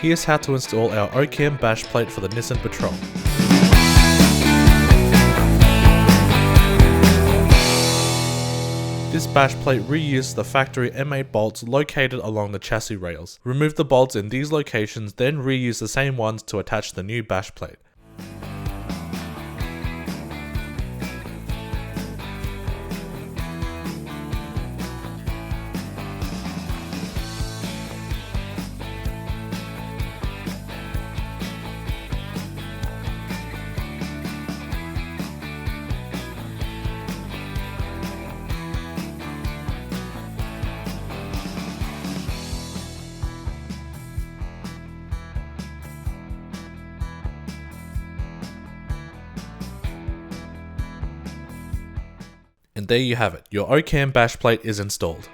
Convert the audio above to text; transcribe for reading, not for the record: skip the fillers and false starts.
Here's how to install our OCAM bash plate for the Nissan Patrol. This bash plate reuses the factory M8 bolts located along the chassis rails. Remove the bolts in these locations, then reuse the same ones to attach the new bash plate. And there you have it, your OCAM bash plate is installed.